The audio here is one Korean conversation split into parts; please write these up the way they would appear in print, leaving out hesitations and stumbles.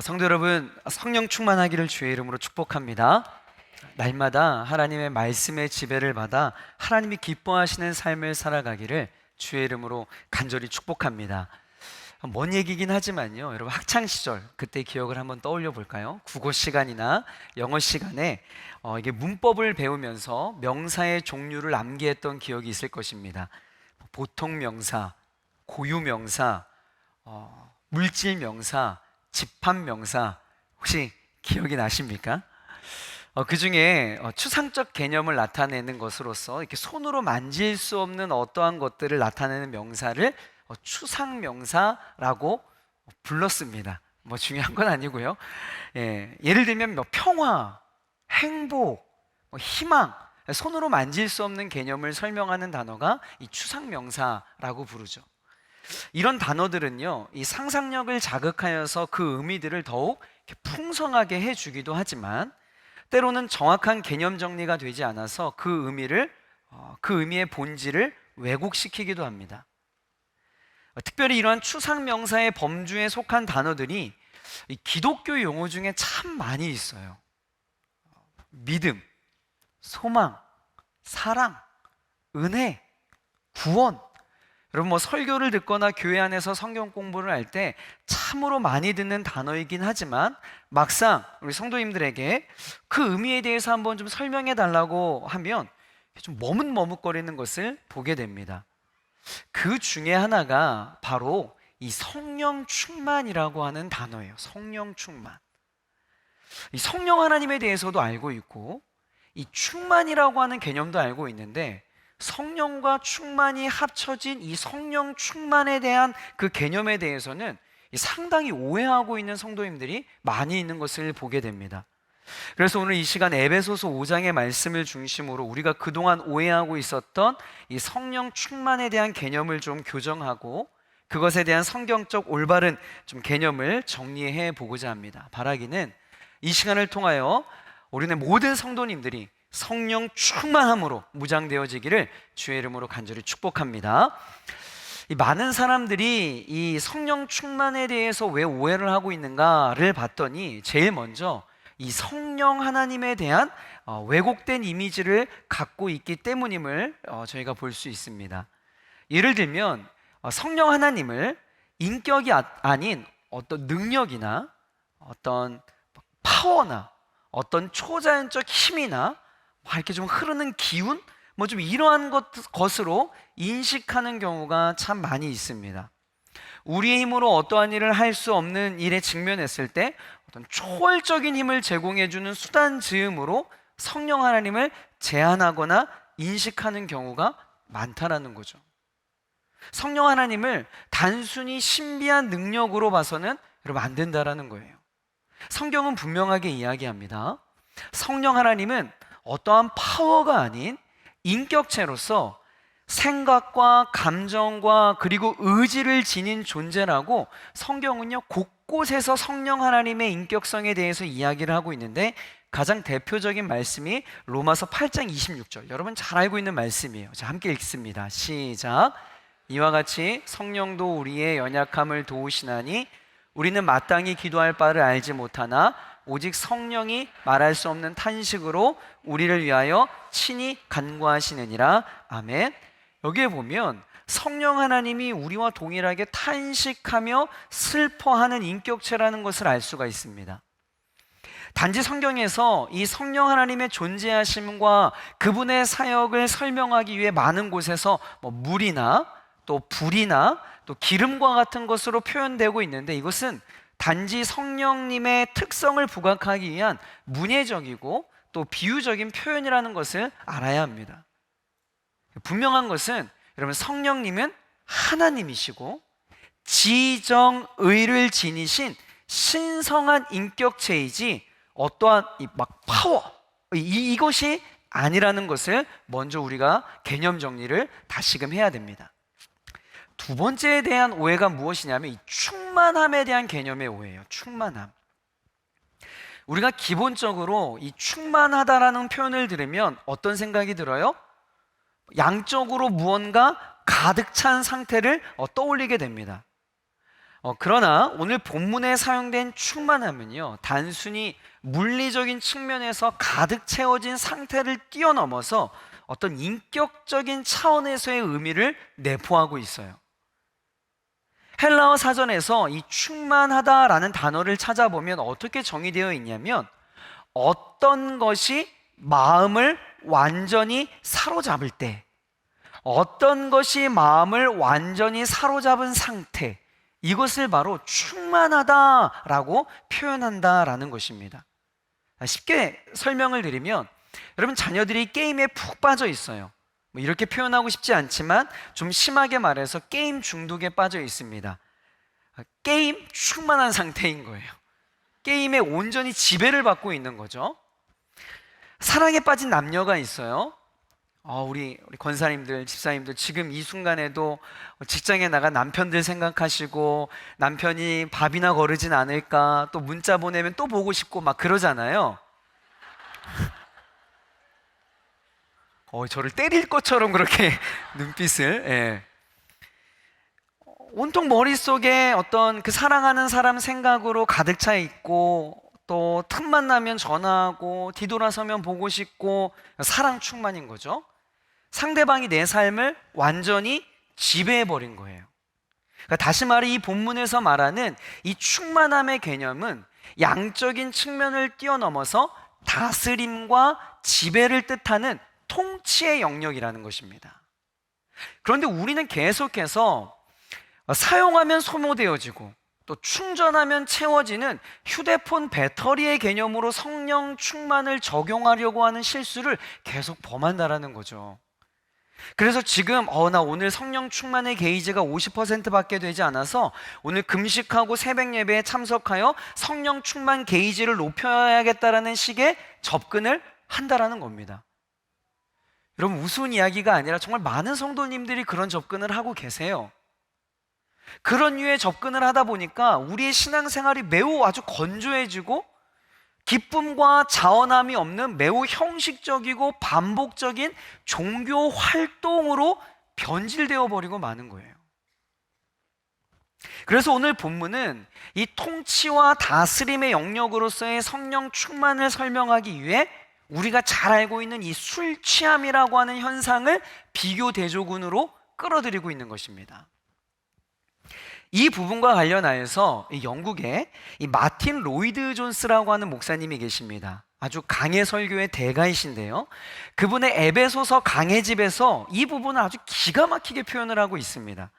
성도 여러분, 성령 충만하기를 주의 이름으로 축복합니다. 날마다 하나님의 말씀의 지배를 받아 하나님이 기뻐하시는 삶을 살아가기를 주의 이름으로 간절히 축복합니다. 먼 얘기긴 하지만요, 여러분 학창 시절 그때 기억을 한번 떠올려 볼까요? 국어 시간이나 영어 시간에 이게 문법을 배우면서 명사의 종류를 암기했던 기억이 있을 것입니다. 보통 명사, 고유 명사, 물질 명사, 집합 명사, 혹시 기억이 나십니까? 그 중에 추상적 개념을 나타내는 것으로서 이렇게 손으로 만질 수 없는 어떠한 것들을 나타내는 명사를 추상 명사라고 불렀습니다. 뭐 중요한 건 아니고요. 예를 들면 뭐 평화, 행복, 희망, 손으로 만질 수 없는 개념을 설명하는 단어가 이 추상 명사라고 부르죠. 이런 단어들은요, 이 상상력을 자극하여서 그 의미들을 더욱 이렇게 풍성하게 해주기도 하지만 때로는 정확한 개념 정리가 되지 않아서 그 의미의 본질을 왜곡시키기도 합니다. 특별히 이러한 추상 명사의 범주에 속한 단어들이 이 기독교 용어 중에 참 많이 있어요. 믿음, 소망, 사랑, 은혜, 구원. 여러분 설교를 듣거나 교회 안에서 성경 공부를 할 때 참으로 많이 듣는 단어이긴 하지만 막상 우리 성도님들에게 그 의미에 대해서 한번 좀 설명해 달라고 하면 좀 머뭇머뭇거리는 것을 보게 됩니다. 그 중에 하나가 바로 이 성령 충만이라고 하는 단어예요. 성령 충만. 이 성령 하나님에 대해서도 알고 있고 이 충만이라고 하는 개념도 알고 있는데 성령과 충만이 합쳐진 이 성령 충만에 대한 그 개념에 대해서는 상당히 오해하고 있는 성도님들이 많이 있는 것을 보게 됩니다. 그래서 오늘 이 시간 에베소서 5장의 말씀을 중심으로 우리가 그동안 오해하고 있었던 이 성령 충만에 대한 개념을 좀 교정하고 그것에 대한 성경적 올바른 좀 개념을 정리해 보고자 합니다. 바라기는 이 시간을 통하여 우리네 모든 성도님들이 성령 충만함으로 무장되어지기를 주의 이름으로 간절히 축복합니다. 이 많은 사람들이 이 성령 충만에 대해서 왜 오해를 하고 있는가를 봤더니 제일 먼저 이 성령 하나님에 대한 왜곡된 이미지를 갖고 있기 때문임을 저희가 볼 수 있습니다. 예를 들면 성령 하나님을 인격이 아닌 어떤 능력이나 어떤 파워나 어떤 초자연적 힘이나 이렇게 좀 흐르는 기운? 뭐 좀 이러한 것으로 인식하는 경우가 참 많이 있습니다. 우리의 힘으로 어떠한 일을 할 수 없는 일에 직면했을 때 어떤 초월적인 힘을 제공해주는 수단 즈음으로 성령 하나님을 제한하거나 인식하는 경우가 많다라는 거죠. 성령 하나님을 단순히 신비한 능력으로 봐서는 여러분 안 된다라는 거예요. 성경은 분명하게 이야기합니다. 성령 하나님은 어떠한 파워가 아닌 인격체로서 생각과 감정과 그리고 의지를 지닌 존재라고 성경은요 곳곳에서 성령 하나님의 인격성에 대해서 이야기를 하고 있는데 가장 대표적인 말씀이 로마서 8장 26절, 여러분 잘 알고 있는 말씀이에요. 자, 함께 읽습니다. 시작. 이와 같이 성령도 우리의 연약함을 도우시나니 우리는 마땅히 기도할 바를 알지 못하나 오직 성령이 말할 수 없는 탄식으로 우리를 위하여 친히 간구하시느니라. 아멘. 여기에 보면 성령 하나님이 우리와 동일하게 탄식하며 슬퍼하는 인격체라는 것을 알 수가 있습니다. 단지 성경에서 이 성령 하나님의 존재하심과 그분의 사역을 설명하기 위해 많은 곳에서 물이나 또 불이나 또 기름과 같은 것으로 표현되고 있는데 이것은 단지 성령님의 특성을 부각하기 위한 문예적이고 또 비유적인 표현이라는 것을 알아야 합니다. 분명한 것은 여러분 성령님은 하나님이시고 지정의를 지니신 신성한 인격체이지 어떠한 파워 이것이 아니라는 것을 먼저 우리가 개념 정리를 다시금 해야 됩니다. 두 번째에 대한 오해가 무엇이냐면 이 충만함에 대한 개념의 오해예요. 충만함. 우리가 기본적으로 이 충만하다라는 표현을 들으면 어떤 생각이 들어요? 양적으로 무언가 가득 찬 상태를 떠올리게 됩니다. 그러나 오늘 본문에 사용된 충만함은요, 단순히 물리적인 측면에서 가득 채워진 상태를 뛰어넘어서 어떤 인격적인 차원에서의 의미를 내포하고 있어요. 헬라어 사전에서 이 충만하다라는 단어를 찾아보면 어떻게 정의되어 있냐면, 어떤 것이 마음을 완전히 사로잡을 때, 어떤 것이 마음을 완전히 사로잡은 상태, 이것을 바로 충만하다라고 표현한다라는 것입니다. 쉽게 설명을 드리면, 여러분 자녀들이 게임에 푹 빠져 있어요. 이렇게 표현하고 싶지 않지만 좀 심하게 말해서 게임 중독에 빠져 있습니다. 게임 충만한 상태인 거예요. 게임에 온전히 지배를 받고 있는 거죠. 사랑에 빠진 남녀가 있어요. 우리 권사님들, 집사님들 지금 이 순간에도 직장에 나간 남편들 생각하시고, 남편이 밥이나 거르진 않을까, 또 문자 보내면 또 보고 싶고 막 그러잖아요. 저를 때릴 것처럼 그렇게 눈빛을, 예. 온통 머릿속에 어떤 그 사랑하는 사람 생각으로 가득 차 있고, 또 틈만 나면 전화하고 뒤돌아서면 보고 싶고, 사랑 충만인 거죠. 상대방이 내 삶을 완전히 지배해버린 거예요. 그러니까 다시 말해 이 본문에서 말하는 이 충만함의 개념은 양적인 측면을 뛰어넘어서 다스림과 지배를 뜻하는 통치의 영역이라는 것입니다. 그런데 우리는 계속해서 사용하면 소모되어지고 또 충전하면 채워지는 휴대폰 배터리의 개념으로 성령 충만을 적용하려고 하는 실수를 계속 범한다라는 거죠. 그래서 지금 나 오늘 성령 충만의 게이지가 50%밖에 되지 않아서 오늘 금식하고 새벽 예배에 참석하여 성령 충만 게이지를 높여야겠다라는 식의 접근을 한다라는 겁니다. 여러분, 우스운 이야기가 아니라 정말 많은 성도님들이 그런 접근을 하고 계세요. 그런 류의 접근을 하다 보니까 우리의 신앙생활이 매우 아주 건조해지고 기쁨과 자원함이 없는 매우 형식적이고 반복적인 종교 활동으로 변질되어 버리고 마는 거예요. 그래서 오늘 본문은 이 통치와 다스림의 영역으로서의 성령 충만을 설명하기 위해 우리가 잘 알고 있는 이 술 취함이라고 하는 현상을 비교 대조군으로 끌어들이고 있는 것입니다. 이 부분과 관련하여서 영국에 이 마틴 로이드 존스라고 하는 목사님이 계십니다. 아주 강해 설교의 대가이신데요, 그분의 에베소서 강해집에서 이 부분을 아주 기가 막히게 표현을 하고 있습니다.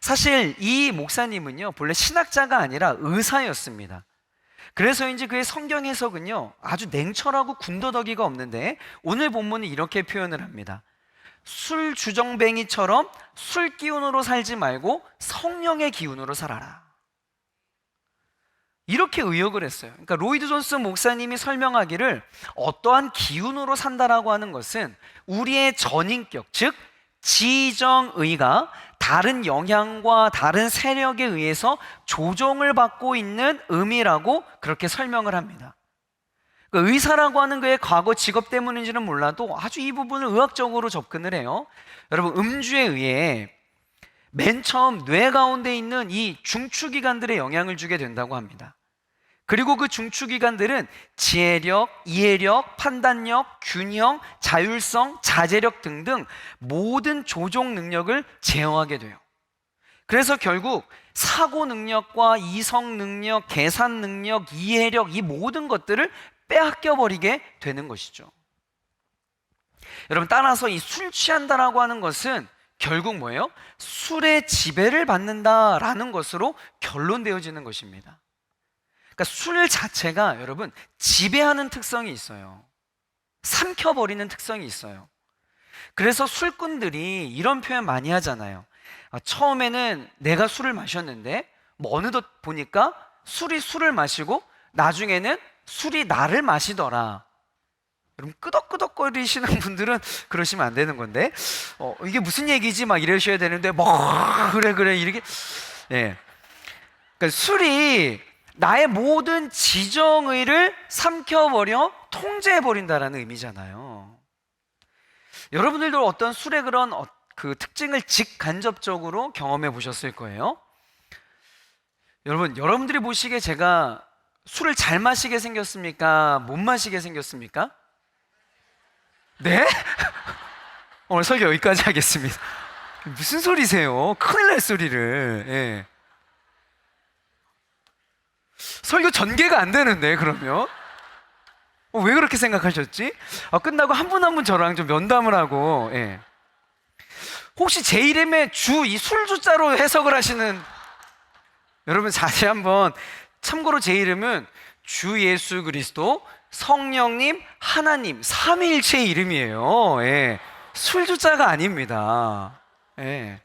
사실 이 목사님은요, 본래 신학자가 아니라 의사였습니다. 그래서인지 그의 성경 해석은요 아주 냉철하고 군더더기가 없는데, 오늘 본문은 이렇게 표현을 합니다. 술 주정뱅이처럼 술 기운으로 살지 말고 성령의 기운으로 살아라, 이렇게 의역을 했어요. 그러니까 로이드 존스 목사님이 설명하기를 어떠한 기운으로 산다라고 하는 것은 우리의 전인격, 즉 지정의가 다른 영향과 다른 세력에 의해서 조종을 받고 있는 의미라고 그렇게 설명을 합니다. 의사라고 하는 그의 과거 직업 때문인지는 몰라도 아주 이 부분을 의학적으로 접근을 해요. 여러분, 음주에 의해 맨 처음 뇌 가운데 있는 이 중추기관들에 영향을 주게 된다고 합니다. 그리고 그 중추기관들은 지혜력, 이해력, 판단력, 균형, 자율성, 자제력 등등 모든 조종 능력을 제어하게 돼요. 그래서 결국 사고 능력과 이성 능력, 계산 능력, 이해력, 이 모든 것들을 빼앗겨 버리게 되는 것이죠. 여러분, 따라서 이 술 취한다라고 하는 것은 결국 뭐예요? 술의 지배를 받는다라는 것으로 결론되어지는 것입니다. 그러니까 술 자체가 여러분 지배하는 특성이 있어요. 삼켜버리는 특성이 있어요. 그래서 술꾼들이 이런 표현 많이 하잖아요. 처음에는 내가 술을 마셨는데 어느덧 보니까 술이 술을 마시고 나중에는 술이 나를 마시더라. 여러분, 끄덕끄덕거리시는 분들은 그러시면 안 되는 건데, 이게 무슨 얘기지? 막 이러셔야 되는데, 그래 이렇게. 예. 그러니까 술이 나의 모든 지정의를 삼켜버려 통제해버린다라는 의미잖아요. 여러분들도 어떤 술의 그런 그 특징을 직간접적으로 경험해 보셨을 거예요. 여러분, 여러분들이 보시기에 제가 술을 잘 마시게 생겼습니까? 못 마시게 생겼습니까? 네? 오늘 설교 여기까지 하겠습니다. 무슨 소리세요? 큰일 날 소리를. 예. 설교 전개가 안 되는데, 그러면? 왜 그렇게 생각하셨지? 끝나고 한 분 한 분 저랑 좀 면담을 하고, 예. 혹시 제 이름에 주, 이 술주자로 해석을 하시는, 여러분 자세히 한번, 참고로 제 이름은 주 예수 그리스도, 성령님, 하나님, 삼위일체의 이름이에요. 예. 술주자가 아닙니다. 예.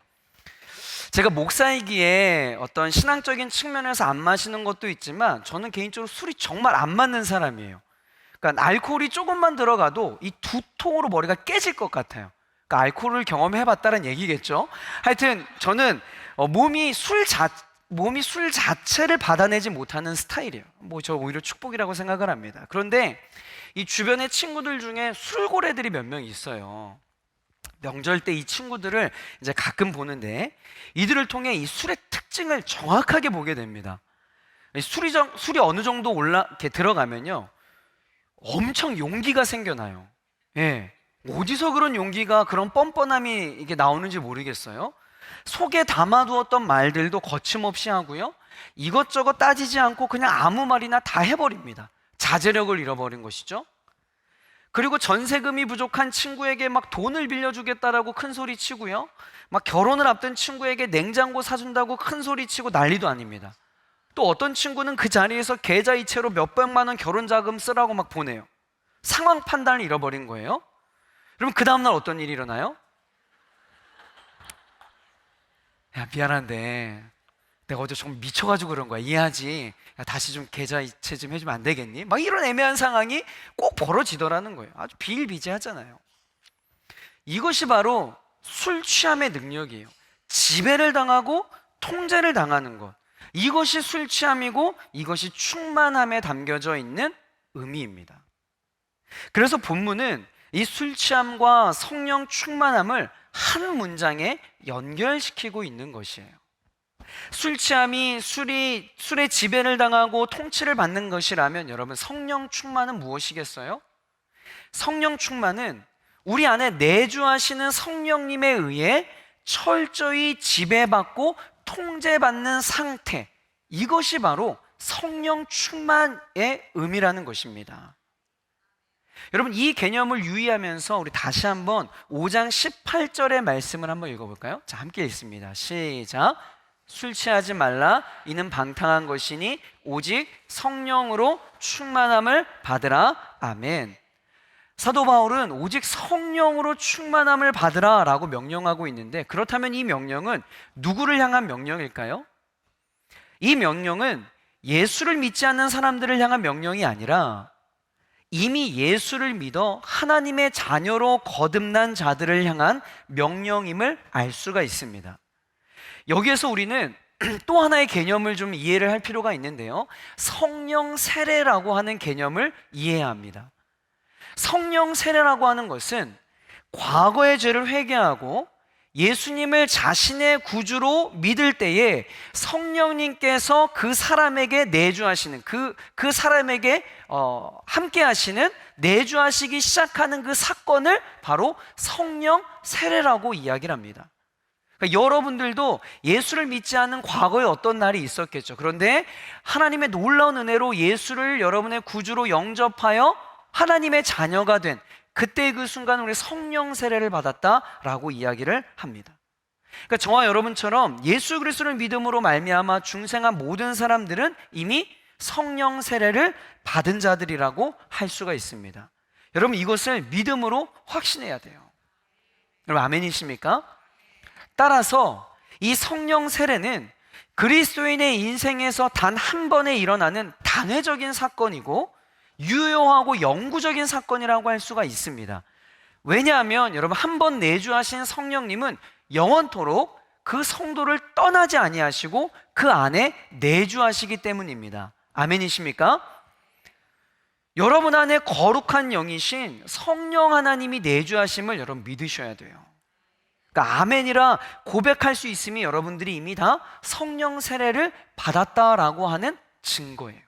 제가 목사이기에 어떤 신앙적인 측면에서 안 마시는 것도 있지만 저는 개인적으로 술이 정말 안 맞는 사람이에요. 그러니까 알코올이 조금만 들어가도 이 두통으로 머리가 깨질 것 같아요. 그러니까 알코올을 경험해 봤다는 얘기겠죠. 하여튼 저는 몸이 술 자체를 받아내지 못하는 스타일이에요. 저 오히려 축복이라고 생각을 합니다. 그런데 이 주변의 친구들 중에 술고래들이 몇 명 있어요. 명절 때 이 친구들을 이제 가끔 보는데 이들을 통해 이 술의 특징을 정확하게 보게 됩니다. 술이 어느 정도 이렇게 들어가면요, 엄청 용기가 생겨나요. 예. 어디서 그런 용기가, 그런 뻔뻔함이 이게 나오는지 모르겠어요. 속에 담아두었던 말들도 거침없이 하고요, 이것저것 따지지 않고 그냥 아무 말이나 다 해버립니다. 자제력을 잃어버린 것이죠. 그리고 전세금이 부족한 친구에게 막 돈을 빌려주겠다라고 큰 소리 치고요, 막 결혼을 앞둔 친구에게 냉장고 사준다고 큰 소리 치고 난리도 아닙니다. 또 어떤 친구는 그 자리에서 계좌이체로 몇백만 원 결혼자금 쓰라고 막 보내요. 상황 판단을 잃어버린 거예요. 그럼 그 다음날 어떤 일이 일어나요? 야, 미안한데 내가 어제 좀 미쳐가지고 그런 거야, 이해하지? 야, 다시 좀 계좌이체 좀 해주면 안 되겠니? 막 이런 애매한 상황이 꼭 벌어지더라는 거예요. 아주 비일비재하잖아요. 이것이 바로 술 취함의 능력이에요. 지배를 당하고 통제를 당하는 것, 이것이 술 취함이고 이것이 충만함에 담겨져 있는 의미입니다. 그래서 본문은 이 술 취함과 성령 충만함을 한 문장에 연결시키고 있는 것이에요. 술 취함이 술의 지배를 당하고 통치를 받는 것이라면 여러분, 성령 충만은 무엇이겠어요? 성령 충만은 우리 안에 내주하시는 성령님에 의해 철저히 지배받고 통제받는 상태, 이것이 바로 성령 충만의 의미라는 것입니다. 여러분, 이 개념을 유의하면서 우리 다시 한번 5장 18절의 말씀을 한번 읽어볼까요? 자, 함께 읽습니다. 시작. 술 취하지 말라. 이는 방탕한 것이니 오직 성령으로 충만함을 받으라. 아멘. 사도 바울은 오직 성령으로 충만함을 받으라 라고 명령하고 있는데, 그렇다면 이 명령은 누구를 향한 명령일까요? 이 명령은 예수를 믿지 않는 사람들을 향한 명령이 아니라 이미 예수를 믿어 하나님의 자녀로 거듭난 자들을 향한 명령임을 알 수가 있습니다. 여기에서 우리는 또 하나의 개념을 좀 이해를 할 필요가 있는데요, 성령 세례라고 하는 개념을 이해해야 합니다. 성령 세례라고 하는 것은 과거의 죄를 회개하고 예수님을 자신의 구주로 믿을 때에 성령님께서 그 사람에게 내주하시는, 그 사람에게 함께 하시는, 내주하시기 시작하는 그 사건을 바로 성령 세례라고 이야기를 합니다. 그러니까 여러분들도 예수를 믿지 않는 과거에 어떤 날이 있었겠죠. 그런데 하나님의 놀라운 은혜로 예수를 여러분의 구주로 영접하여 하나님의 자녀가 된 그때 그 순간 우리 성령 세례를 받았다라고 이야기를 합니다. 그러니까 저와 여러분처럼 예수 그리스도를 믿음으로 말미암아 중생한 모든 사람들은 이미 성령 세례를 받은 자들이라고 할 수가 있습니다. 여러분, 이것을 믿음으로 확신해야 돼요. 여러분, 아멘이십니까? 따라서 이 성령 세례는 그리스도인의 인생에서 단 한 번에 일어나는 단회적인 사건이고 유효하고 영구적인 사건이라고 할 수가 있습니다. 왜냐하면 여러분, 한 번 내주하신 성령님은 영원토록 그 성도를 떠나지 아니하시고 그 안에 내주하시기 때문입니다. 아멘이십니까? 여러분 안에 거룩한 영이신 성령 하나님이 내주하심을 여러분 믿으셔야 돼요. 그러니까 아멘이라 고백할 수 있음이 여러분들이 이미 다 성령 세례를 받았다라고 하는 증거예요.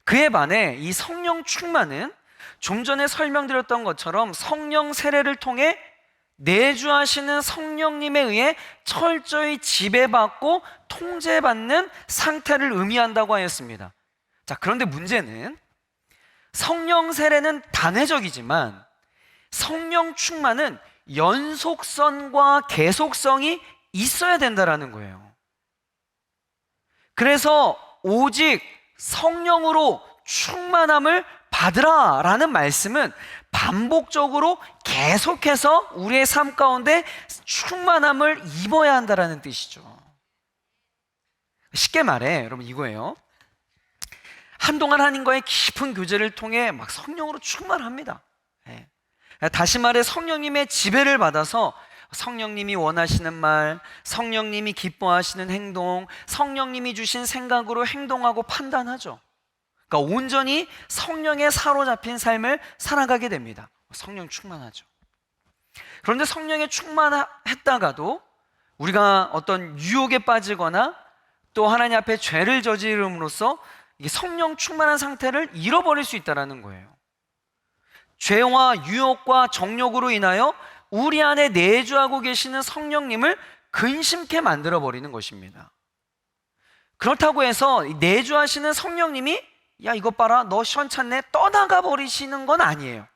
그에 반해 이 성령 충만은 좀 전에 설명드렸던 것처럼 성령 세례를 통해 내주하시는 성령님에 의해 철저히 지배받고 통제받는 상태를 의미한다고 하였습니다. 자, 그런데 문제는 성령 세례는 단회적이지만 성령 충만은 연속성과 계속성이 있어야 된다라는 거예요. 그래서 오직 성령으로 충만함을 받으라 라는 말씀은 반복적으로 계속해서 우리의 삶 가운데 충만함을 입어야 한다라는 뜻이죠. 쉽게 말해 여러분 이거예요. 한동안 하나님과의 깊은 교제를 통해 막 성령으로 충만합니다. 다시 말해 성령님의 지배를 받아서 성령님이 원하시는 말, 성령님이 기뻐하시는 행동, 성령님이 주신 생각으로 행동하고 판단하죠. 그러니까 온전히 성령에 사로잡힌 삶을 살아가게 됩니다. 성령 충만하죠. 그런데 성령에 충만했다가도 우리가 어떤 유혹에 빠지거나 또 하나님 앞에 죄를 저지름으로써 성령 충만한 상태를 잃어버릴 수 있다는 거예요. 죄와 유혹과 정욕으로 인하여 우리 안에 내주하고 계시는 성령님을 근심케 만들어버리는 것입니다. 그렇다고 해서 내주하시는 성령님이 야 이것 봐라 너 시원찮네 떠나가 버리시는 건 아니에요.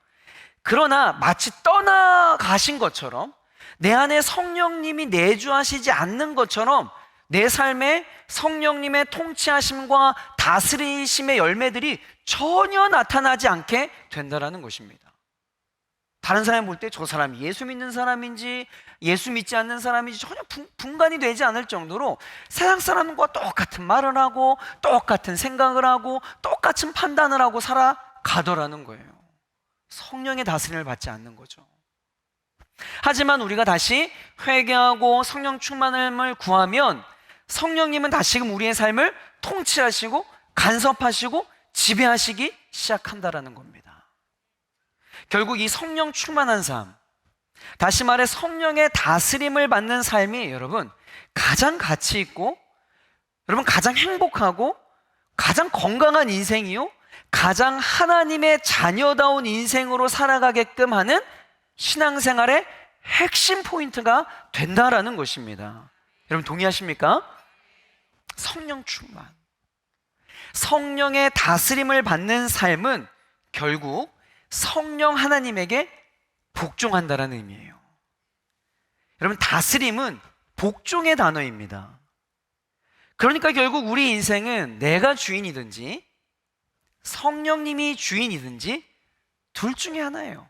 그러나 마치 떠나가신 것처럼 내 안에 성령님이 내주하시지 않는 것처럼 내 삶에 성령님의 통치하심과 다스리심의 열매들이 전혀 나타나지 않게 된다는 것입니다. 다른 사람이 볼 때 저 사람이 예수 믿는 사람인지 예수 믿지 않는 사람인지 전혀 분간이 되지 않을 정도로 세상 사람과 똑같은 말을 하고 똑같은 생각을 하고 똑같은 판단을 하고 살아가더라는 거예요. 성령의 다스림을 받지 않는 거죠. 하지만 우리가 다시 회개하고 성령 충만함을 구하면 성령님은 다시금 우리의 삶을 통치하시고 간섭하시고 지배하시기 시작한다라는 겁니다. 결국 이 성령 충만한 삶, 다시 말해 성령의 다스림을 받는 삶이 여러분 가장 가치 있고 여러분 가장 행복하고 가장 건강한 인생이요 가장 하나님의 자녀다운 인생으로 살아가게끔 하는 신앙생활의 핵심 포인트가 된다라는 것입니다. 여러분 동의하십니까? 성령 충만, 성령의 다스림을 받는 삶은 결국 성령 하나님에게 복종한다라는 의미예요. 여러분 다스림은 복종의 단어입니다. 그러니까 결국 우리 인생은 내가 주인이든지 성령님이 주인이든지 둘 중에 하나예요.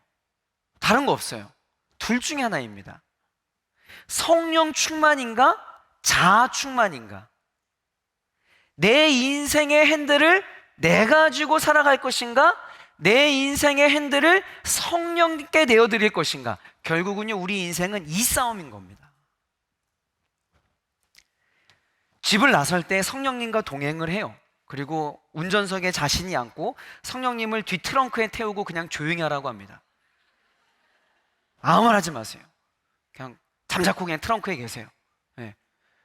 다른 거 없어요. 둘 중에 하나입니다. 성령 충만인가 자아 충만인가. 내 인생의 핸들을 내가 쥐고 살아갈 것인가 내 인생의 핸들을 성령께 내어드릴 것인가. 결국은요 우리 인생은 이 싸움인 겁니다. 집을 나설 때 성령님과 동행을 해요. 그리고 운전석에 자신이 앉고 성령님을 뒤 트렁크에 태우고 그냥 조용히 하라고 합니다. 아무 말 하지 마세요. 그냥 잠자코 그냥 트렁크에 계세요. 네.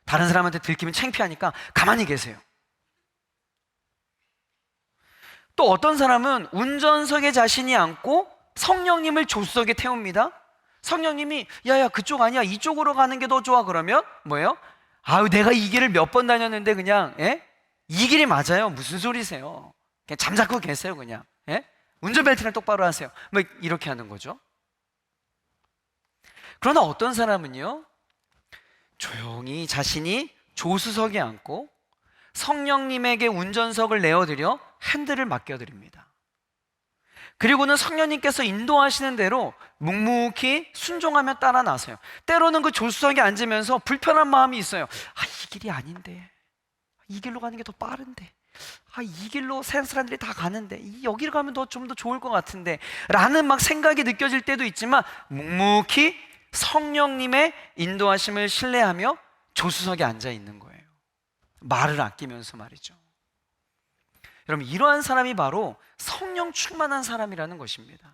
다른 사람한테 들키면 창피하니까 가만히 계세요. 또 어떤 사람은 운전석에 자신이 앉고 성령님을 조수석에 태웁니다. 성령님이 야야 그쪽 아니야 이쪽으로 가는 게 더 좋아. 그러면 뭐예요? 아유 내가 이 길을 몇 번 다녔는데 그냥 이 길이 맞아요. 무슨 소리세요? 그냥 잠자코 계세요. 그냥 운전벨트는 똑바로 하세요. 뭐 이렇게 하는 거죠. 그러나 어떤 사람은요 조용히 자신이 조수석에 앉고 성령님에게 운전석을 내어드려 핸들을 맡겨드립니다. 그리고는 성령님께서 인도하시는 대로 묵묵히 순종하며 따라 나서요. 때로는 그 조수석에 앉으면서 불편한 마음이 있어요. 이 길이 아닌데 이 길로 가는 게 더 빠른데 이 길로 세상 사람들이 다 가는데 여기로 가면 좀 더 좋을 것 같은데 라는 막 생각이 느껴질 때도 있지만 묵묵히 성령님의 인도하심을 신뢰하며 조수석에 앉아 있는 거예요. 말을 아끼면서 말이죠. 여러분 이러한 사람이 바로 성령 충만한 사람이라는 것입니다.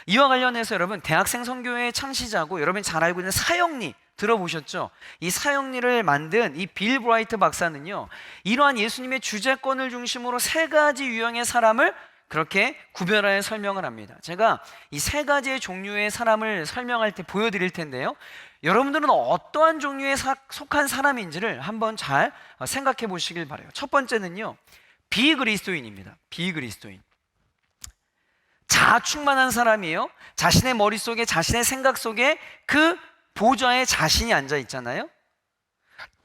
이와 관련해서 여러분 대학생 선교회의 창시자고 여러분이 잘 알고 있는 사형리 들어보셨죠? 이 사형리를 만든 이 빌 브라이트 박사는요, 이러한 예수님의 주제권을 중심으로 세 가지 유형의 사람을 그렇게 구별하여 설명을 합니다. 제가 이 세 가지의 종류의 사람을 설명할 때 보여드릴 텐데요, 여러분들은 어떠한 종류에 속한 사람인지를 한번 잘 생각해 보시길 바라요. 첫 번째는요, 비그리스도인입니다. 비그리스도인. 자아충만한 사람이에요. 자신의 머릿속에, 자신의 생각 속에 그 보좌에 자신이 앉아 있잖아요.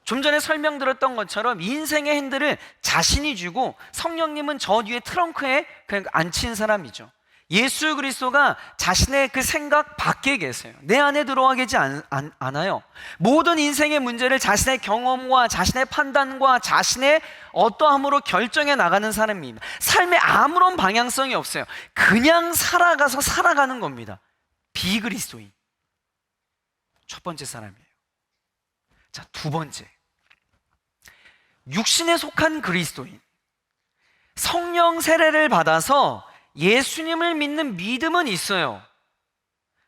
좀 전에 설명드렸던 것처럼 인생의 핸들을 자신이 쥐고 성령님은 저 뒤에 트렁크에 그냥 앉힌 사람이죠. 예수 그리스도가 자신의 그 생각 밖에 계세요. 내 안에 들어와 계지 않아요. 모든 인생의 문제를 자신의 경험과 자신의 판단과 자신의 어떠함으로 결정해 나가는 사람입니다. 삶에 아무런 방향성이 없어요. 그냥 살아가서 살아가는 겁니다. 비그리스도인. 첫 번째 사람이에요. 자, 두 번째, 육신에 속한 그리스도인. 성령 세례를 받아서 예수님을 믿는 믿음은 있어요.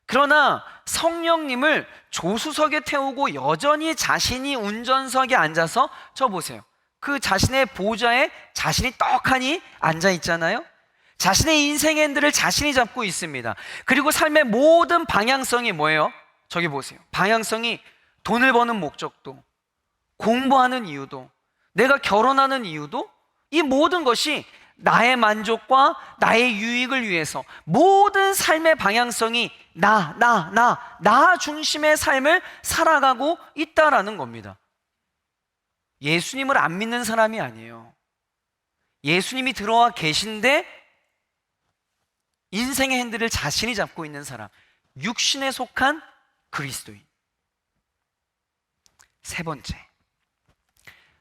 그러나 성령님을 조수석에 태우고 여전히 자신이 운전석에 앉아서, 저 보세요, 그 자신의 보좌에 자신이 떡하니 앉아 있잖아요. 자신의 인생의 핸들을 자신이 잡고 있습니다. 그리고 삶의 모든 방향성이 뭐예요? 저기 보세요. 방향성이 돈을 버는 목적도, 공부하는 이유도, 내가 결혼하는 이유도, 이 모든 것이 나의 만족과 나의 유익을 위해서 모든 삶의 방향성이 나 중심의 삶을 살아가고 있다라는 겁니다. 예수님을 안 믿는 사람이 아니에요. 예수님이 들어와 계신데 인생의 핸들을 자신이 잡고 있는 사람, 육신에 속한 그리스도인. 세 번째,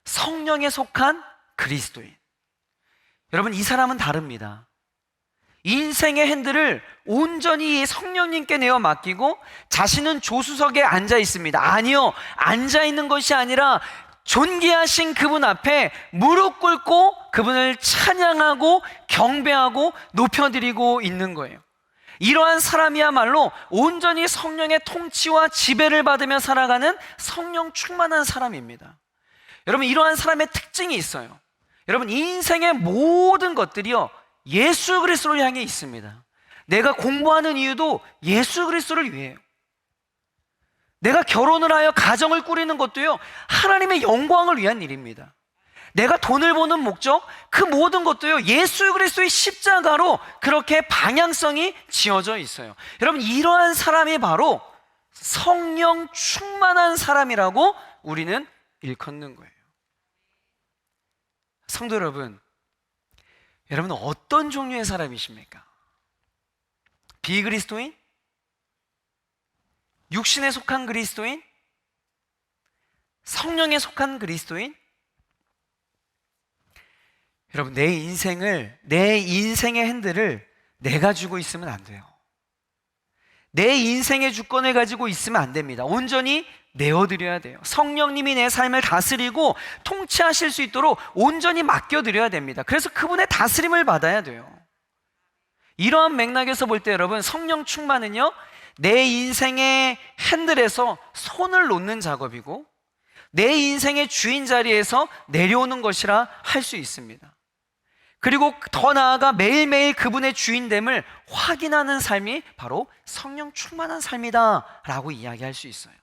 성령에 속한 그리스도인. 여러분, 이 사람은 다릅니다. 인생의 핸들을 온전히 성령님께 내어 맡기고 자신은 조수석에 앉아 있습니다. 아니요, 앉아 있는 것이 아니라 존귀하신 그분 앞에 무릎 꿇고 그분을 찬양하고 경배하고 높여드리고 있는 거예요. 이러한 사람이야말로 온전히 성령의 통치와 지배를 받으며 살아가는 성령 충만한 사람입니다. 여러분, 이러한 사람의 특징이 있어요. 여러분, 인생의 모든 것들이요, 예수 그리스도를 향해 있습니다. 내가 공부하는 이유도 예수 그리스도를 위해요. 내가 결혼을 하여 가정을 꾸리는 것도요, 하나님의 영광을 위한 일입니다. 내가 돈을 버는 목적, 그 모든 것도요, 예수 그리스도의 십자가로 그렇게 방향성이 지어져 있어요. 여러분, 이러한 사람이 바로 성령 충만한 사람이라고 우리는 일컫는 거예요. 성도 여러분, 여러분은 어떤 종류의 사람이십니까? 비그리스도인? 육신에 속한 그리스도인? 성령에 속한 그리스도인? 여러분, 내 인생의 핸들을 내가 쥐고 있으면 안 돼요. 내 인생의 주권을 가지고 있으면 안 됩니다. 온전히 내어드려야 돼요. 성령님이 내 삶을 다스리고 통치하실 수 있도록 온전히 맡겨드려야 됩니다. 그래서 그분의 다스림을 받아야 돼요. 이러한 맥락에서 볼 때 여러분, 성령 충만은요, 내 인생의 핸들에서 손을 놓는 작업이고 내 인생의 주인 자리에서 내려오는 것이라 할 수 있습니다. 그리고 더 나아가 매일매일 그분의 주인됨을 확인하는 삶이 바로 성령 충만한 삶이다 라고 이야기할 수 있어요.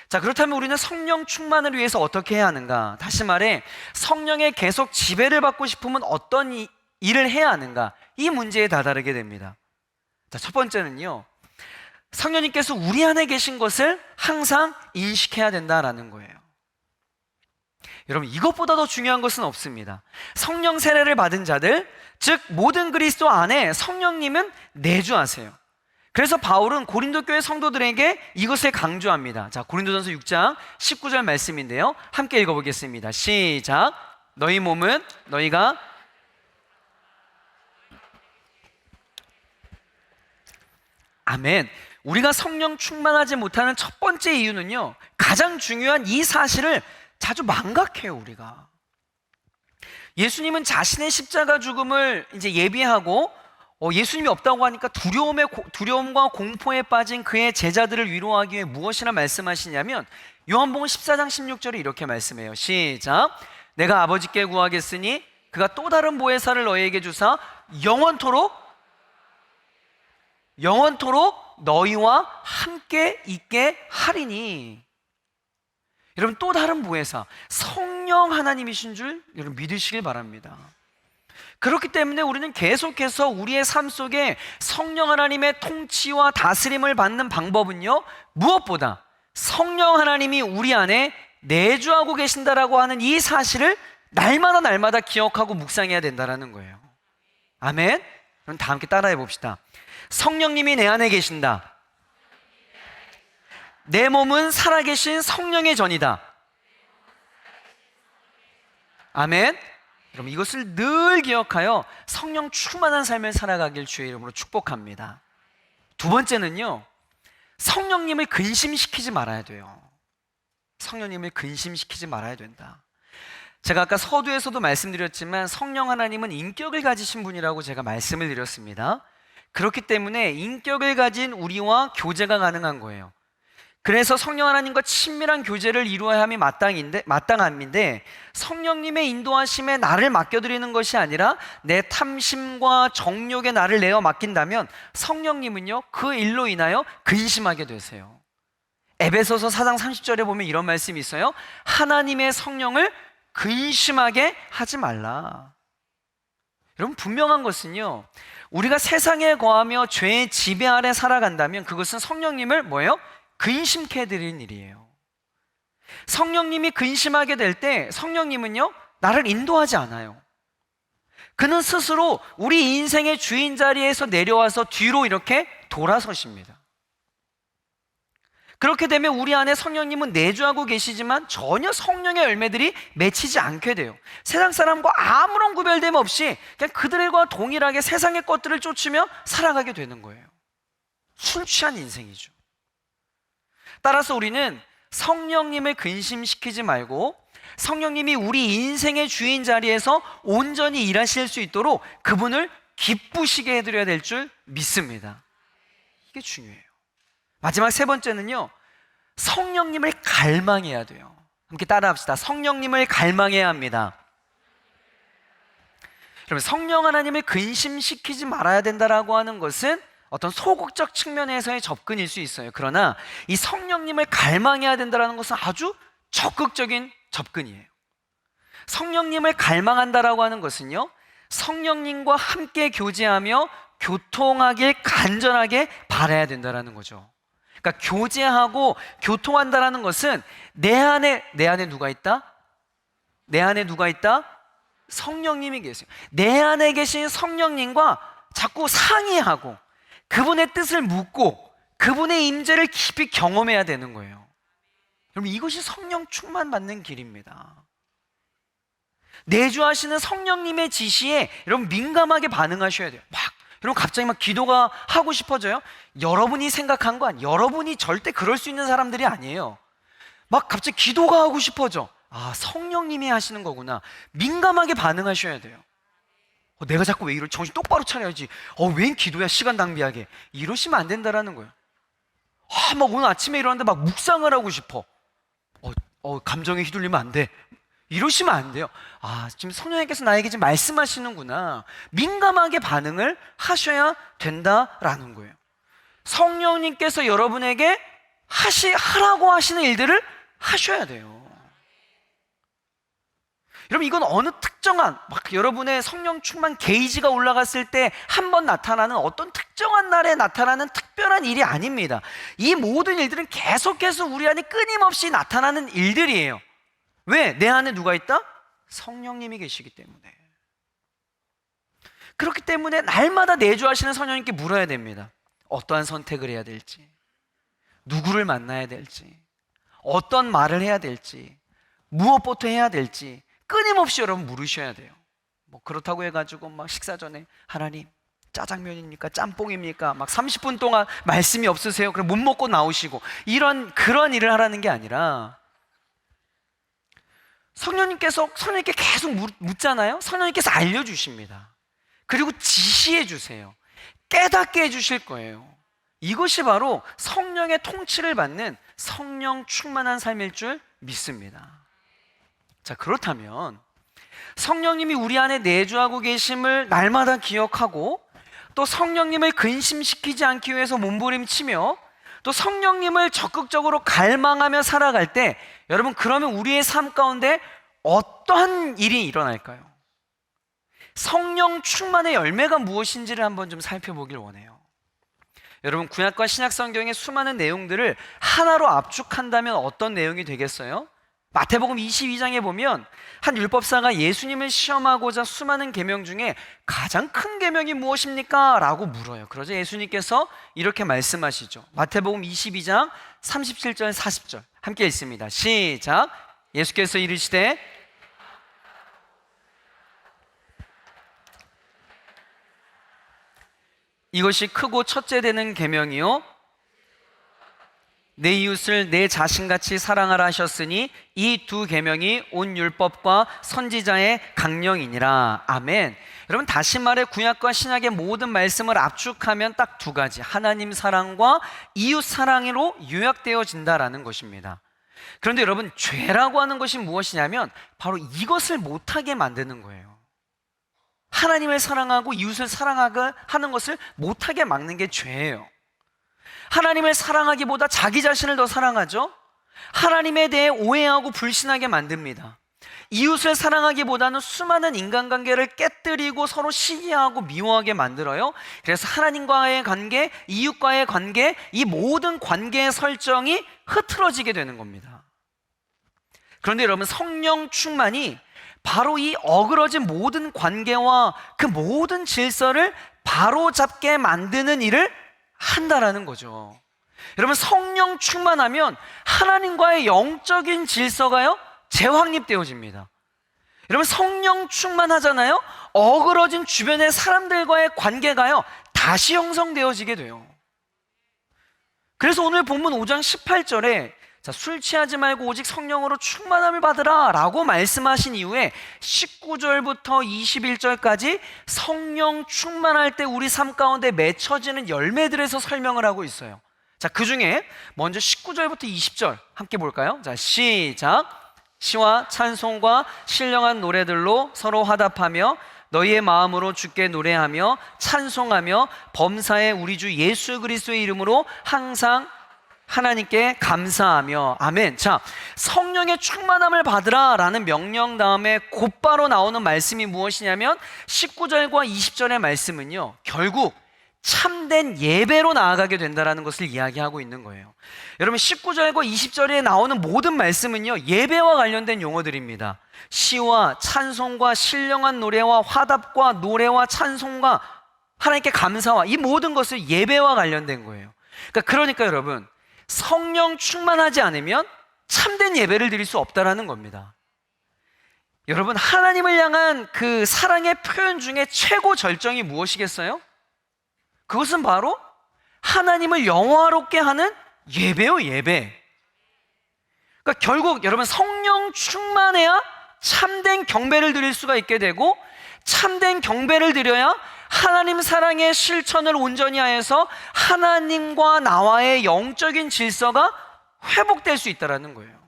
자, 그렇다면 우리는 성령 충만을 위해서 어떻게 해야 하는가? 다시 말해, 성령의 계속 지배를 받고 싶으면 어떤 일을 해야 하는가? 이 문제에 다다르게 됩니다. 자, 첫 번째는요, 성령님께서 우리 안에 계신 것을 항상 인식해야 된다라는 거예요. 여러분, 이것보다 더 중요한 것은 없습니다. 성령 세례를 받은 자들, 즉 모든 그리스도 안에 성령님은 내주하세요. 그래서 바울은 고린도 교회 성도들에게 이것을 강조합니다. 자, 고린도전서 6장 19절 말씀인데요, 함께 읽어보겠습니다. 시작. 너희 몸은 너희가 아멘. 우리가 성령 충만하지 못하는 첫 번째 이유는요, 가장 중요한 이 사실을 자주 망각해요. 우리가 예수님은 자신의 십자가 죽음을 이제 예비하고 예수님이 없다고 하니까 두려움과 공포에 빠진 그의 제자들을 위로하기 위해 무엇이라 말씀하시냐면 요한복음 14장 16절에 이렇게 말씀해요. 시작. 내가 아버지께 구하겠으니 그가 또 다른 보혜사를 너희에게 주사 영원토록 너희와 함께 있게 하리니. 여러분, 또 다른 보혜사 성령 하나님이신 줄 여러분 믿으시길 바랍니다. 그렇기 때문에 우리는 계속해서 우리의 삶 속에 성령 하나님의 통치와 다스림을 받는 방법은요, 무엇보다 성령 하나님이 우리 안에 내주하고 계신다라고 하는 이 사실을 날마다 기억하고 묵상해야 된다라는 거예요. 아멘. 그럼 다 함께 따라해 봅시다. 성령님이 내 안에 계신다. 내 몸은 살아계신 성령의 전이다. 아멘. 여러분, 이것을 늘 기억하여 성령 충만한 삶을 살아가길 주의 이름으로 축복합니다. 두 번째는요, 성령님을 근심시키지 말아야 돼요. 성령님을 근심시키지 말아야 된다. 제가 아까 서두에서도 말씀드렸지만 성령 하나님은 인격을 가지신 분이라고 제가 말씀을 드렸습니다. 그렇기 때문에 인격을 가진 우리와 교제가 가능한 거예요. 그래서 성령 하나님과 친밀한 교제를 이루어야 함이 마땅함인데 성령님의 인도하심에 나를 맡겨드리는 것이 아니라 내 탐심과 정욕에 나를 내어 맡긴다면 성령님은요, 그 일로 인하여 근심하게 되세요. 에베소서 4장 30절에 보면 이런 말씀이 있어요. 하나님의 성령을 근심하게 하지 말라. 여러분, 분명한 것은요, 우리가 세상에 거하며 죄의 지배 아래 살아간다면 그것은 성령님을 뭐예요? 근심케 해드리는 일이에요. 성령님이 근심하게 될 때 성령님은요, 나를 인도하지 않아요. 그는 스스로 우리 인생의 주인 자리에서 내려와서 뒤로 이렇게 돌아서십니다. 그렇게 되면 우리 안에 성령님은 내주하고 계시지만 전혀 성령의 열매들이 맺히지 않게 돼요. 세상 사람과 아무런 구별됨 없이 그냥 그들과 동일하게 세상의 것들을 쫓으며 살아가게 되는 거예요. 술 취한 인생이죠. 따라서 우리는 성령님을 근심시키지 말고 성령님이 우리 인생의 주인 자리에서 온전히 일하실 수 있도록 그분을 기쁘시게 해드려야 될 줄 믿습니다. 이게 중요해요. 마지막 세 번째는요, 성령님을 갈망해야 돼요. 함께 따라합시다. 성령님을 갈망해야 합니다. 여러분, 성령 하나님을 근심시키지 말아야 된다라고 하는 것은 어떤 소극적 측면에서의 접근일 수 있어요. 그러나 이 성령님을 갈망해야 된다는 것은 아주 적극적인 접근이에요. 성령님을 갈망한다라고 하는 것은요, 성령님과 함께 교제하며 교통하길 간절하게 바라야 된다는 거죠. 그러니까 교제하고 교통한다라는 것은 내 안에 누가 있다? 내 안에 누가 있다? 성령님이 계세요. 내 안에 계신 성령님과 자꾸 상의하고 그분의 뜻을 묻고 그분의 임재를 깊이 경험해야 되는 거예요. 여러분, 이것이 성령 충만 받는 길입니다. 내주하시는 성령님의 지시에 여러분 민감하게 반응하셔야 돼요. 여러분, 갑자기 기도가 하고 싶어져요? 여러분이 생각한 거 아니에요. 여러분이 절대 그럴 수 있는 사람들이 아니에요. 갑자기 기도가 하고 싶어져. 성령님이 하시는 거구나. 민감하게 반응하셔야 돼요. 내가 자꾸 왜 이러지? 정신 똑바로 차려야지. 웬 기도야, 시간 낭비하게. 이러시면 안 된다라는 거예요. 오늘 아침에 일어났는데 묵상을 하고 싶어. 감정에 휘둘리면 안 돼. 이러시면 안 돼요. 지금 성령님께서 나에게 지금 말씀하시는구나. 민감하게 반응을 하셔야 된다라는 거예요. 성령님께서 여러분에게 하라고 하시는 일들을 하셔야 돼요. 여러분, 이건 어느 특정한 여러분의 성령 충만 게이지가 올라갔을 때 한 번 나타나는 어떤 특정한 날에 나타나는 특별한 일이 아닙니다. 이 모든 일들은 계속해서 우리 안에 끊임없이 나타나는 일들이에요. 왜? 내 안에 누가 있다? 성령님이 계시기 때문에. 그렇기 때문에 날마다 내주하시는 성령님께 물어야 됩니다. 어떠한 선택을 해야 될지, 누구를 만나야 될지, 어떤 말을 해야 될지, 무엇부터 해야 될지 끊임없이 여러분 물으셔야 돼요. 그렇다고 해가지고 식사 전에 하나님 짜장면입니까? 짬뽕입니까? 30분 동안 말씀이 없으세요? 그럼 못 먹고 나오시고 그런 일을 하라는 게 아니라 성령님께 계속 묻잖아요. 성령님께서 알려주십니다. 그리고 지시해 주세요. 깨닫게 해주실 거예요. 이것이 바로 성령의 통치를 받는 성령 충만한 삶일 줄 믿습니다. 자, 그렇다면 성령님이 우리 안에 내주하고 계심을 날마다 기억하고, 또 성령님을 근심시키지 않기 위해서 몸부림치며, 또 성령님을 적극적으로 갈망하며 살아갈 때, 여러분, 그러면 우리의 삶 가운데 어떠한 일이 일어날까요? 성령 충만의 열매가 무엇인지를 한번 좀 살펴보길 원해요. 여러분, 구약과 신약 성경의 수많은 내용들을 하나로 압축한다면 어떤 내용이 되겠어요? 마태복음 22장에 보면 한 율법사가 예수님을 시험하고자 수많은 계명 중에 가장 큰 계명이 무엇입니까? 라고 물어요. 그러자 예수님께서 이렇게 말씀하시죠. 마태복음 22장 37절 40절 함께 읽습니다. 시작. 예수께서 이르시되 이것이 크고 첫째 되는 계명이요 내 이웃을 내 자신같이 사랑하라 하셨으니 이 두 계명이 온 율법과 선지자의 강령이니라. 아멘. 여러분, 다시 말해 구약과 신약의 모든 말씀을 압축하면 딱 두 가지, 하나님 사랑과 이웃 사랑으로 요약되어진다라는 것입니다. 그런데 여러분, 죄라고 하는 것이 무엇이냐면 바로 이것을 못하게 만드는 거예요. 하나님을 사랑하고 이웃을 사랑하고 하는 것을 못하게 막는 게 죄예요. 하나님을 사랑하기보다 자기 자신을 더 사랑하죠. 하나님에 대해 오해하고 불신하게 만듭니다. 이웃을 사랑하기보다는 수많은 인간관계를 깨뜨리고 서로 시기하고 미워하게 만들어요. 그래서 하나님과의 관계, 이웃과의 관계, 이 모든 관계의 설정이 흐트러지게 되는 겁니다. 그런데 여러분, 성령 충만이 바로 이 어그러진 모든 관계와 그 모든 질서를 바로잡게 만드는 일을 한다라는 거죠. 여러분, 성령 충만하면 하나님과의 영적인 질서가요 재확립되어집니다. 여러분, 성령 충만하잖아요. 어그러진 주변의 사람들과의 관계가요 다시 형성되어지게 돼요. 그래서 오늘 본문 5장 18절에 자, 술 취하지 말고 오직 성령으로 충만함을 받으라 라고 말씀하신 이후에 19절부터 21절까지 성령 충만할 때 우리 삶 가운데 맺혀지는 열매들에서 설명을 하고 있어요. 자, 그 중에 먼저 19절부터 20절 함께 볼까요? 자, 시작. 시와 찬송과 신령한 노래들로 서로 화답하며 너희의 마음으로 주께 노래하며 찬송하며 범사에 우리 주 예수 그리스도의 이름으로 항상 하나님께 감사하며. 아멘. 자, 성령의 충만함을 받으라 라는 명령 다음에 곧바로 나오는 말씀이 무엇이냐면 19절과 20절의 말씀은요 결국 참된 예배로 나아가게 된다는 것을 이야기하고 있는 거예요. 여러분, 19절과 20절에 나오는 모든 말씀은요 예배와 관련된 용어들입니다. 시와 찬송과 신령한 노래와 화답과 노래와 찬송과 하나님께 감사와 이 모든 것을 예배와 관련된 거예요. 그러니까 여러분, 성령 충만하지 않으면 참된 예배를 드릴 수 없다라는 겁니다. 여러분, 하나님을 향한 그 사랑의 표현 중에 최고 절정이 무엇이겠어요? 그것은 바로 하나님을 영화롭게 하는 예배요, 예배. 그러니까 결국 여러분, 성령 충만해야 참된 경배를 드릴 수가 있게 되고, 참된 경배를 드려야 하나님 사랑의 실천을 온전히 하여서 하나님과 나와의 영적인 질서가 회복될 수 있다는 거예요.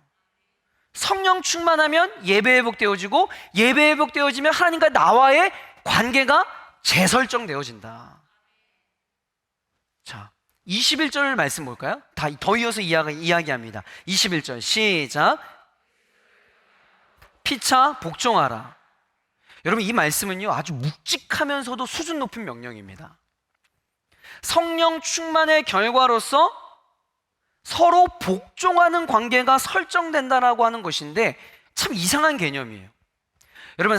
성령 충만하면 예배 회복되어지고, 예배 회복되어지면 하나님과 나와의 관계가 재설정되어진다. 자, 21절 말씀 볼까요? 더 이어서 이야기합니다. 21절 시작. 피차 복종하라. 여러분, 이 말씀은요 아주 묵직하면서도 수준 높은 명령입니다. 성령 충만의 결과로서 서로 복종하는 관계가 설정된다라고 하는 것인데 참 이상한 개념이에요. 여러분,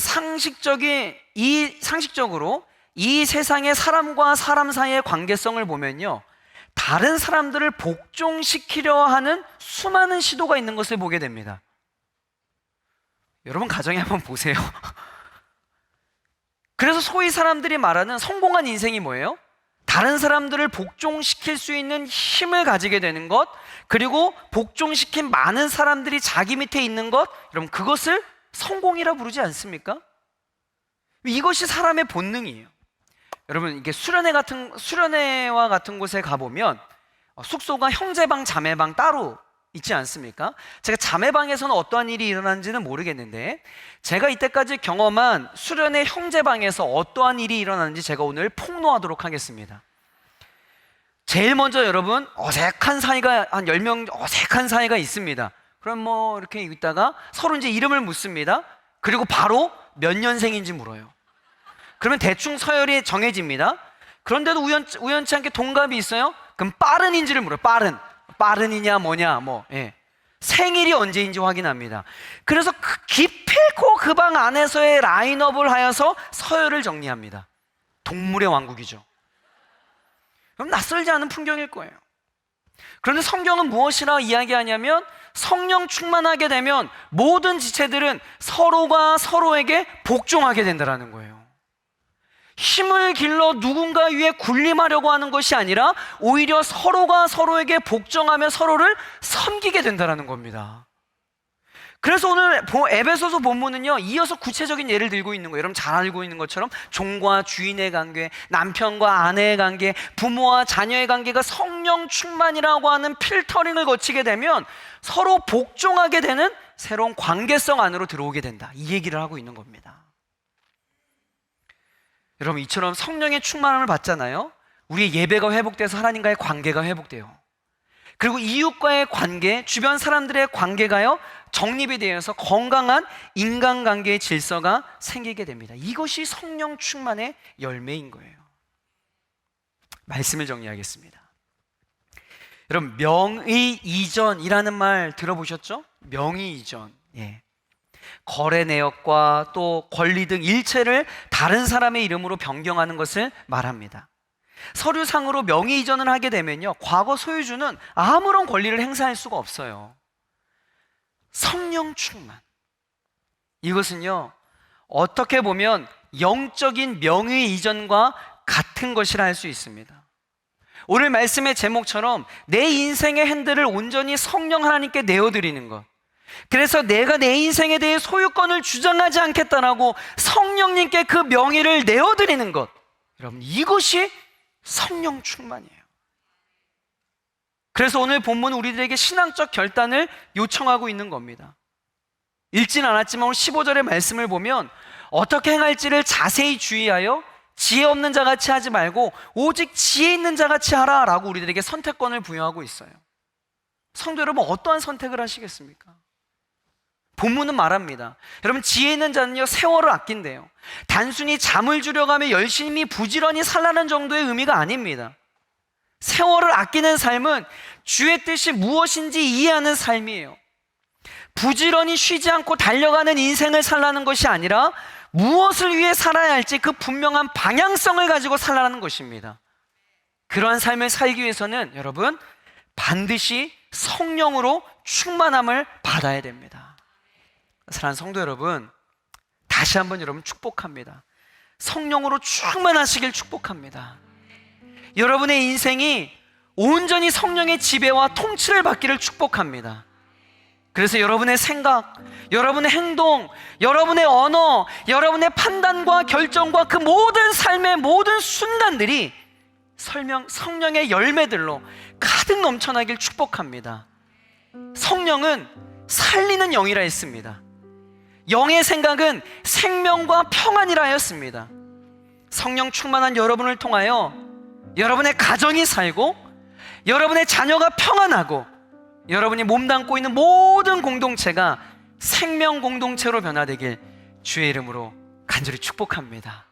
상식적으로 이 세상의 사람과 사람 사이의 관계성을 보면요 다른 사람들을 복종시키려 하는 수많은 시도가 있는 것을 보게 됩니다. 여러분, 가정에 한번 보세요. 그래서 소위 사람들이 말하는 성공한 인생이 뭐예요? 다른 사람들을 복종시킬 수 있는 힘을 가지게 되는 것, 그리고 복종시킨 많은 사람들이 자기 밑에 있는 것, 여러분, 그것을 성공이라 부르지 않습니까? 이것이 사람의 본능이에요. 여러분 이게 수련회와 같은 곳에 가보면 숙소가 형제방, 자매방 따로 있지 않습니까? 제가 자매방에서는 어떠한 일이 일어나는지는 모르겠는데 제가 이때까지 경험한 수련회 형제방에서 어떠한 일이 일어나는지 제가 오늘 폭로하도록 하겠습니다. 제일 먼저 여러분, 어색한 사이가 한 10명 어색한 사이가 있습니다. 그럼 뭐 이렇게 있다가 서로 이제 이름을 묻습니다. 그리고 바로 몇 년생인지 물어요. 그러면 대충 서열이 정해집니다. 그런데도 우연치 않게 동갑이 있어요? 그럼 빠른인지를 물어요. 빠른이냐 뭐냐 생일이 언제인지 확인합니다. 그래서 기필코 그 방 안에서의 라인업을 하여서 서열을 정리합니다. 동물의 왕국이죠. 그럼 낯설지 않은 풍경일 거예요. 그런데 성경은 무엇이라 이야기하냐면 성령 충만하게 되면 모든 지체들은 서로가 서로에게 복종하게 된다는 거예요. 힘을 길러 누군가 위에 군림하려고 하는 것이 아니라 오히려 서로가 서로에게 복종하며 서로를 섬기게 된다는 겁니다. 그래서 오늘 에베소서 본문은요, 이어서 구체적인 예를 들고 있는 거예요. 여러분 잘 알고 있는 것처럼 종과 주인의 관계, 남편과 아내의 관계, 부모와 자녀의 관계가 성령 충만이라고 하는 필터링을 거치게 되면 서로 복종하게 되는 새로운 관계성 안으로 들어오게 된다, 이 얘기를 하고 있는 겁니다. 여러분 이처럼 성령의 충만함을 받잖아요. 우리의 예배가 회복돼서 하나님과의 관계가 회복돼요. 그리고 이웃과의 관계, 주변 사람들의 관계가요 정립이 되어서 건강한 인간관계의 질서가 생기게 됩니다. 이것이 성령 충만의 열매인 거예요. 말씀을 정리하겠습니다. 여러분 명의 이전이라는 말 들어보셨죠? 명의 이전. 거래 내역과 또 권리 등 일체를 다른 사람의 이름으로 변경하는 것을 말합니다. 서류상으로 명의 이전을 하게 되면요, 과거 소유주는 아무런 권리를 행사할 수가 없어요. 성령 충만, 이것은요 어떻게 보면 영적인 명의 이전과 같은 것이라 할 수 있습니다. 오늘 말씀의 제목처럼 내 인생의 핸들을 온전히 성령 하나님께 내어드리는 것, 그래서 내가 내 인생에 대해 소유권을 주장하지 않겠다라고 성령님께 그 명의를 내어드리는 것, 여러분 이것이 성령 충만이에요. 그래서 오늘 본문은 우리들에게 신앙적 결단을 요청하고 있는 겁니다. 읽진 않았지만 오늘 15절의 말씀을 보면 어떻게 행할지를 자세히 주의하여 지혜 없는 자같이 하지 말고 오직 지혜 있는 자같이 하라 라고 우리들에게 선택권을 부여하고 있어요. 성도 여러분, 어떠한 선택을 하시겠습니까? 본문은 말합니다. 여러분 지혜 있는 자는요 세월을 아낀대요. 단순히 잠을 줄여가며 열심히 부지런히 살라는 정도의 의미가 아닙니다. 세월을 아끼는 삶은 주의 뜻이 무엇인지 이해하는 삶이에요. 부지런히 쉬지 않고 달려가는 인생을 살라는 것이 아니라 무엇을 위해 살아야 할지 그 분명한 방향성을 가지고 살라는 것입니다. 그러한 삶을 살기 위해서는 여러분 반드시 성령으로 충만함을 받아야 됩니다. 사랑하는 성도 여러분, 다시 한번 여러분 축복합니다. 성령으로 충만하시길 축복합니다. 여러분의 인생이 온전히 성령의 지배와 통치를 받기를 축복합니다. 그래서 여러분의 생각, 여러분의 행동, 여러분의 언어, 여러분의 판단과 결정과 그 모든 삶의 모든 순간들이 성령의 열매들로 가득 넘쳐나길 축복합니다. 성령은 살리는 영이라 했습니다. 영의 생각은 생명과 평안이라 하였습니다. 성령 충만한 여러분을 통하여 여러분의 가정이 살고 여러분의 자녀가 평안하고 여러분이 몸담고 있는 모든 공동체가 생명 공동체로 변화되길 주의 이름으로 간절히 축복합니다.